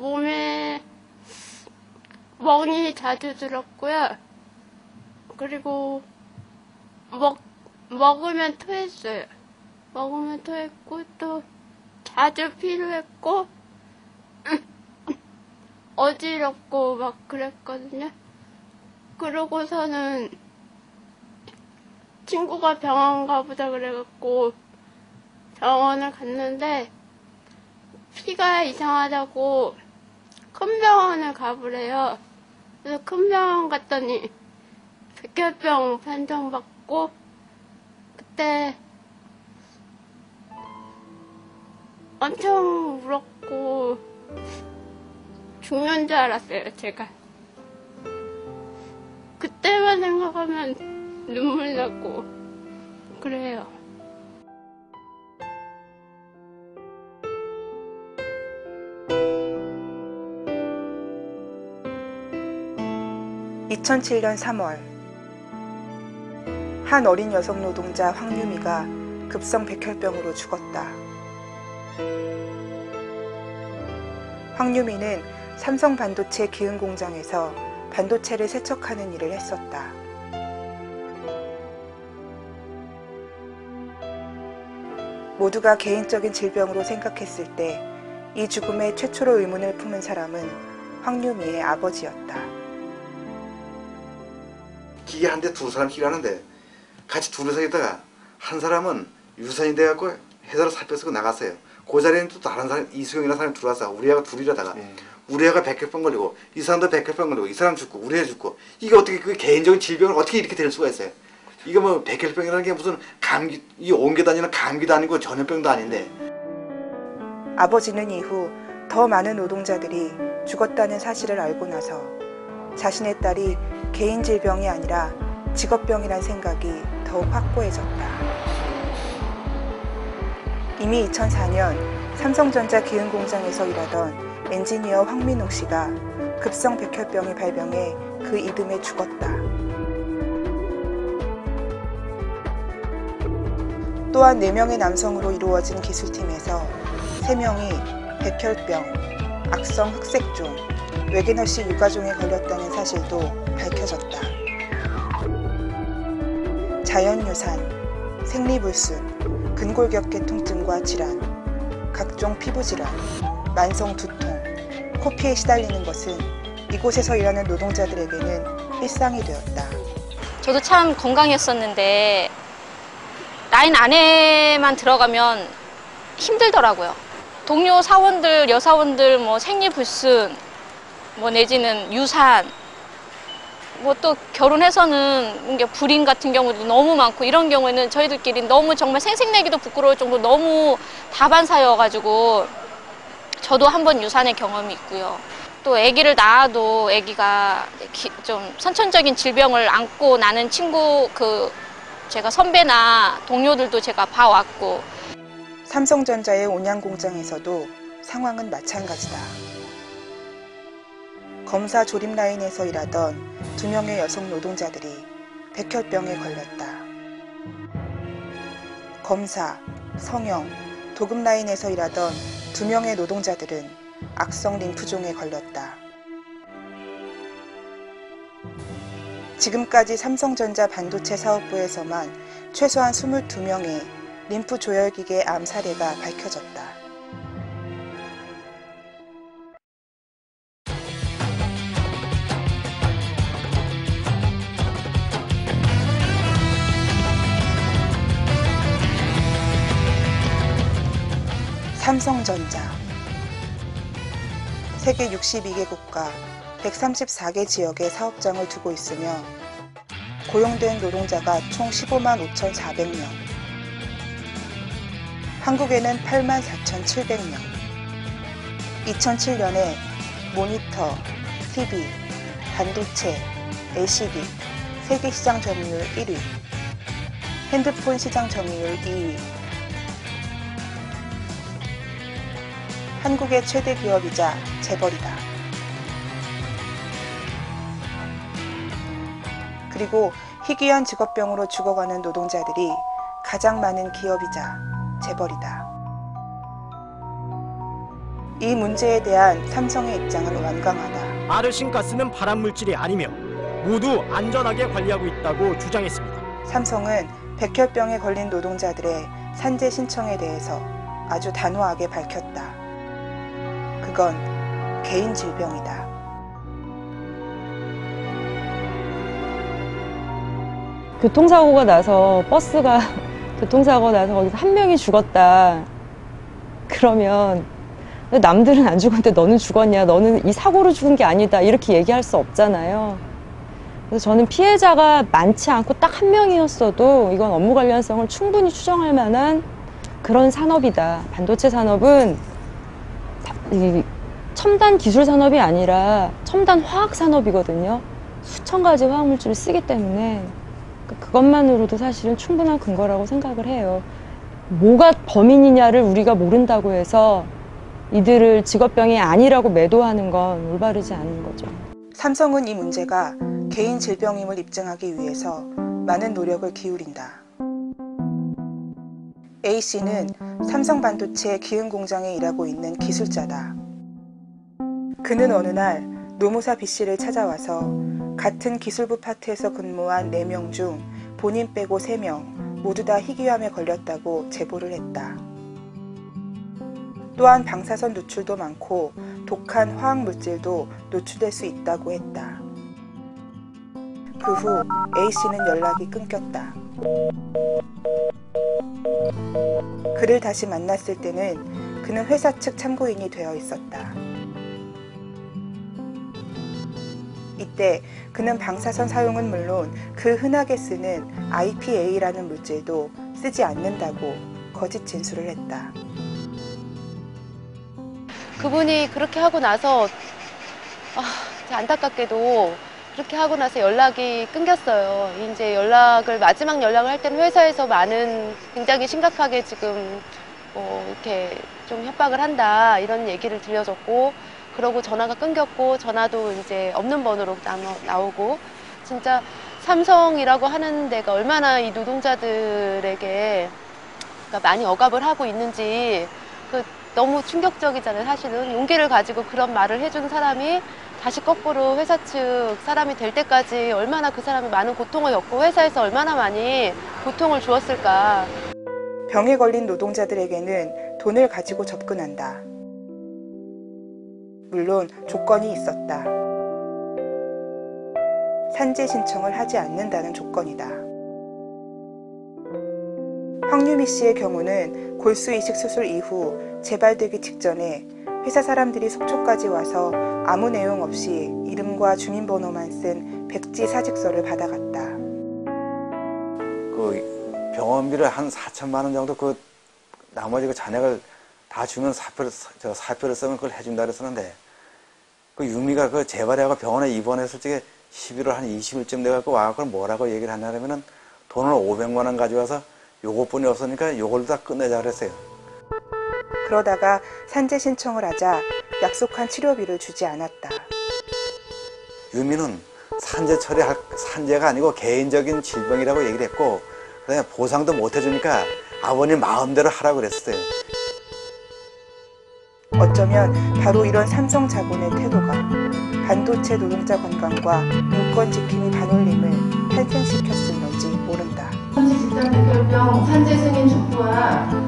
몸에 멍이 자주 들었고요. 그리고 먹으면 토했어요. 먹으면 토했고 또 자주 피로했고 어지럽고 막 그랬거든요. 그러고서는 친구가 병원 가보자 그래갖고 병원을 갔는데 피가 이상하다고 큰 병원을 가보래요. 그래서 큰 병원 갔더니 백혈병 판정받고 그때 엄청 울었고 죽는 줄 알았어요, 제가. 그때만 생각하면 눈물 나고 그래요. (2007년 3월) 한 어린 여성 노동자 황유미가 급성 백혈병으로 죽었다. 황유미는 삼성 반도체 기흥 공장에서 반도체를 세척하는 일을 했었다. 모두가 개인적인 질병으로 생각했을 때 이 죽음에 최초로 의문을 품은 사람은 황유미의 아버지였다. 기계 한 대 두 사람 기가하는데 같이 둘이서 있다가 한 사람은 유산이 돼갖고 회사로 사표쓰고 나갔어요. 그 자리에는 또 다른 사람, 이수경이라는 사람이 들어왔어. 우리 애가 둘이라다가 우리 애가 백혈병 걸리고 이 사람도 백혈병 걸리고 이 사람 죽고 우리 애 죽고 이게 어떻게 그 개인적인 질병을 어떻게 이렇게 될 수가 있어요. 이거 뭐 백혈병이라는 게 무슨 감기, 이 옮겨 다니는 감기도 아니고 전염병도 아닌데. 아버지는 이후 더 많은 노동자들이 죽었다는 사실을 알고 나서 자신의 딸이 개인 질병이 아니라 직업병이란 생각이 더욱 확고해졌다. 이미 2004년 삼성전자 기흥 공장에서 일하던 엔지니어 황민웅 씨가 급성 백혈병이 발병해 그 이듬해 죽었다. 또한 4명의 남성으로 이루어진 기술팀에서 3명이 백혈병, 악성 흑색종, 웨게너씨 유가종에 걸렸다는 사실도 밝혀졌다. 자연유산, 생리불순, 근골격계 통증과 질환, 각종 피부질환, 만성 두통, 코피에 시달리는 것은 이곳에서 일하는 노동자들에게는 일상이 되었다. 저도 참 건강했었는데 라인 안에만 들어가면 힘들더라고요. 동료 사원들, 여사원들 뭐 생리불순, 뭐 내지는 유산, 뭐 또 결혼해서는 이게 불임 같은 경우도 너무 많고 이런 경우에는 저희들끼리 너무 정말 생색내기도 부끄러울 정도로 너무 다반사여가지고 저도 한번 유산의 경험이 있고요. 또 아기를 낳아도 아기가 좀 선천적인 질병을 안고 나는 친구 제가 선배나 동료들도 제가 봐왔고. 삼성전자의 온양 공장에서도 상황은 마찬가지다. 검사 조립 라인에서 일하던 2명의 여성 노동자들이 백혈병에 걸렸다. 검사, 성형, 도급 라인에서 일하던 2명의 노동자들은 악성 림프종에 걸렸다. 지금까지 삼성전자 반도체 사업부에서만 최소한 22명의 림프 조혈기계 암 사례가 밝혀졌다. 삼성전자 세계 62개국과 134개 지역에 사업장을 두고 있으며 고용된 노동자가 총 15만 5,400명, 한국에는 8만 4,700명. 2007년에 모니터, TV, 반도체, LCD 세계 시장 점유율 1위, 핸드폰 시장 점유율 2위, 한국의 최대 기업이자 재벌이다. 그리고 희귀한 직업병으로 죽어가는 노동자들이 가장 많은 기업이자 재벌이다. 이 문제에 대한 삼성의 입장은 완강하다. 아르신가스는 발암물질이 아니며 모두 안전하게 관리하고 있다고 주장했습니다. 삼성은 백혈병에 걸린 노동자들의 산재 신청에 대해서 아주 단호하게 밝혔다. 그건 개인 질병이다. 교통사고가 나서 버스가 교통사고가 나서 거기서 한 명이 죽었다. 그러면 남들은 안 죽었는데 너는 죽었냐? 너는 이 사고로 죽은 게 아니다. 이렇게 얘기할 수 없잖아요. 그래서 저는 피해자가 많지 않고 딱 한 명이었어도 이건 업무 관련성을 충분히 추정할 만한 그런 산업이다. 반도체 산업은 첨단 기술 산업이 아니라 첨단 화학 산업이거든요. 수천 가지 화학 물질을 쓰기 때문에 그것만으로도 사실은 충분한 근거라고 생각을 해요. 뭐가 범인이냐를 우리가 모른다고 해서 이들을 직업병이 아니라고 매도하는 건 올바르지 않은 거죠. 삼성은 이 문제가 개인 질병임을 입증하기 위해서 많은 노력을 기울인다. A씨는 삼성반도체 기흥 공장에 일하고 있는 기술자다. 그는 어느 날 노무사 B씨를 찾아와서 같은 기술부 파트에서 근무한 4명 중 본인 빼고 3명 모두 다 희귀암에 걸렸다고 제보를 했다. 또한 방사선 누출도 많고 독한 화학물질도 노출될 수 있다고 했다. 그 후 A씨는 연락이 끊겼다. 그를 다시 만났을 때는 그는 회사 측 참고인이 되어 있었다. 이때 그는 방사선 사용은 물론 그 흔하게 쓰는 IPA라는 물질도 쓰지 않는다고 거짓 진술을 했다. 그분이 그렇게 하고 나서 안타깝게도 그렇게 하고 나서 연락이 끊겼어요. 이제 마지막 연락을 할 때는 회사에서 굉장히 심각하게 지금 이렇게 좀 협박을 한다 이런 얘기를 들려줬고, 그러고 전화가 끊겼고 전화도 이제 없는 번호로 나오고, 진짜 삼성이라고 하는 데가 얼마나 이 노동자들에게 많이 억압을 하고 있는지 너무 충격적이잖아요. 사실은 용기를 가지고 그런 말을 해준 사람이 다시 거꾸로 회사 측 사람이 될 때까지 얼마나 그 사람이 많은 고통을 겪고 회사에서 얼마나 많이 고통을 주었을까. 병에 걸린 노동자들에게는 돈을 가지고 접근한다. 물론 조건이 있었다. 산재 신청을 하지 않는다는 조건이다. 황유미 씨의 경우는 골수 이식 수술 이후 재발되기 직전에 회사 사람들이 속초까지 와서 아무 내용 없이 이름과 주민번호만 쓴 백지 사직서를 받아갔다. 그 병원비를 한 4천만 원 정도 나머지 잔액을 다 주면 사표를 쓰면 그걸 해준다 그랬었는데, 그 유미가 재발해가 병원에 입원했을 적에 11월 한 20일쯤 돼갖고 와갖고 뭐라고 얘기를 하냐면은 돈을 500만 원 가져와서 요것뿐이 없으니까 요걸로 다 끝내자 그랬어요. 그러다가 산재 신청을 하자 약속한 치료비를 주지 않았다. 유미는 산재가 아니고 개인적인 질병이라고 얘기를 했고, 그다음에 보상도 못 해주니까 아버님 마음대로 하라고 그랬어요. 어쩌면 바로 이런 삼성 자본의 태도가 반도체 노동자 건강과 인권 지킴이 반올림을 탄생시켰을 건지 모른다. 현지 집단 백혈병 산재 승인 촉구와